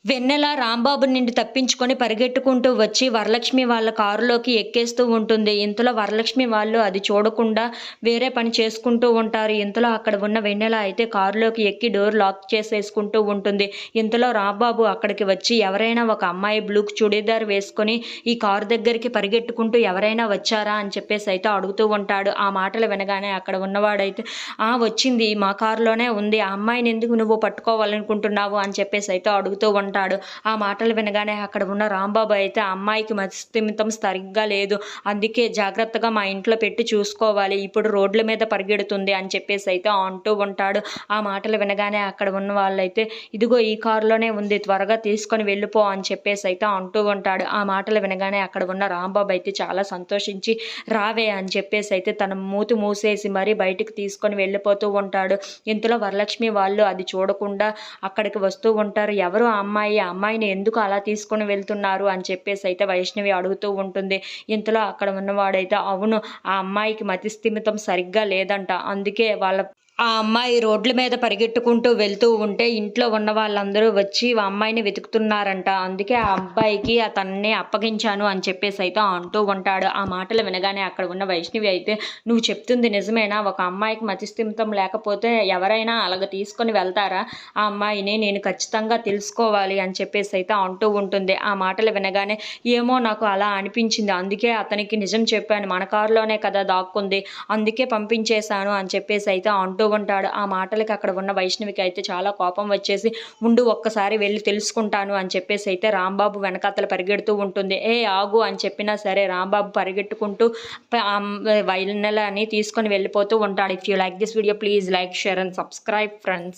వెన్నెల రాంబాబు నుండి తప్పించుకొని పరిగెట్టుకుంటూ వచ్చి వరలక్ష్మి వాళ్ళ కారులోకి ఎక్కేస్తూ ఉంటుంది. ఇంతలో వరలక్ష్మి వాళ్ళు అది చూడకుండా వేరే పని చేసుకుంటూ ఉంటారు. ఇంతలో అక్కడ ఉన్న వెన్నెల అయితే కారులోకి ఎక్కి డోర్ లాక్ చేసేసుకుంటూ ఉంటుంది. ఇంతలో రాంబాబు అక్కడికి వచ్చి ఎవరైనా ఒక అమ్మాయి బ్లూ చుడీదార్ వేసుకొని ఈ కారు దగ్గరికి పరిగెట్టుకుంటూ ఎవరైనా వచ్చారా అని చెప్పేసి అయితే అడుగుతూ ఉంటాడు. ఆ మాటలు వినగానే అక్కడ ఉన్నవాడైతే వచ్చింది మా కారులోనే ఉంది. ఆ అమ్మాయిని ఎందుకు నువ్వు పట్టుకోవాలనుకుంటున్నావు అని చెప్పేసి అయితే అడుగుతూ ఉంటాడు. ఆ మాటలు వినగానే అక్కడ ఉన్న రాంబాబు అయితే ఆ అమ్మాయికి మతిస్థిమితం సరిగ్గా లేదు, అందుకే జాగ్రత్తగా మా ఇంట్లో పెట్టి చూసుకోవాలి, ఇప్పుడు రోడ్ల మీద పరిగెడుతుంది అని చెప్పేసి అయితే అంటూ ఉంటాడు. ఆ మాటలు వినగానే అక్కడ ఉన్న వాళ్ళైతే ఇదిగో ఈ కారులోనే ఉంది, త్వరగా తీసుకొని వెళ్ళిపో అని చెప్పేసి అయితే అంటూ ఉంటాడు. ఆ మాటలు వినగానే అక్కడ ఉన్న రాంబాబు అయితే చాలా సంతోషించి రావే అని చెప్పేసి అయితే తన మూతి మూసేసి మరీ బయటికి తీసుకొని వెళ్ళిపోతూ ఉంటాడు. ఇంతలో వరలక్ష్మి వాళ్ళు అది చూడకుండా అక్కడికి వస్తూ ఉంటారు. ఎవరు ఆ అమ్మాయిని ఎందుకు అలా తీసుకొని వెళ్తున్నారు అని చెప్పేసి అయితే వైష్ణవి అడుగుతూ ఉంటుంది. ఇంతలో అక్కడ ఉన్నవాడైతే అవును, ఆ అమ్మాయికి మతిస్థిమితం సరిగ్గా లేదంట, అందుకే ఆ అమ్మాయి రోడ్ల మీద పరిగెట్టుకుంటూ వెళ్తూ ఉంటే ఇంట్లో ఉన్న వాళ్ళందరూ వచ్చి ఆ అమ్మాయిని వెతుకుతున్నారంట, అందుకే ఆ అబ్బాయికి అతన్ని అప్పగించాను అని చెప్పేసి అయితే అంటూ ఉంటాడు. ఆ మాటలు వినగానే అక్కడ ఉన్న వైష్ణవి అయితే నువ్వు చెప్తుంది నిజమేనా? ఒక అమ్మాయికి మతిస్థిమితం లేకపోతే ఎవరైనా అలాగ తీసుకొని వెళ్తారా? ఆ అమ్మాయిని నేను ఖచ్చితంగా తెలుసుకోవాలి అని చెప్పేసి అయితే అంటూ ఉంటుంది. ఆ మాటలు వినగానే ఏమో నాకు అలా అనిపించింది, అందుకే అతనికి నిజం చెప్పాను, మన కారులోనే కదా దాక్కుంది, అందుకే పంపించేశాను అని చెప్పేసి అయితే అంటూ ఉంటాడు. ఆ మాటలకి అక్కడ ఉన్న వైష్ణవికి అయితే చాలా కోపం వచ్చేసి ముందు ఒక్కసారి వెళ్ళి తెలుసుకుంటాను అని చెప్పేసి అయితే రాంబాబు వెనకాతల పరిగెడుతూ ఉంటుంది. ఆగు అని చెప్పినా సరే రాంబాబు పరిగెట్టుకుంటూ వైనెలని తీసుకొని వెళ్ళిపోతూ ఉంటాడు. If you like this video please like, share and subscribe friends.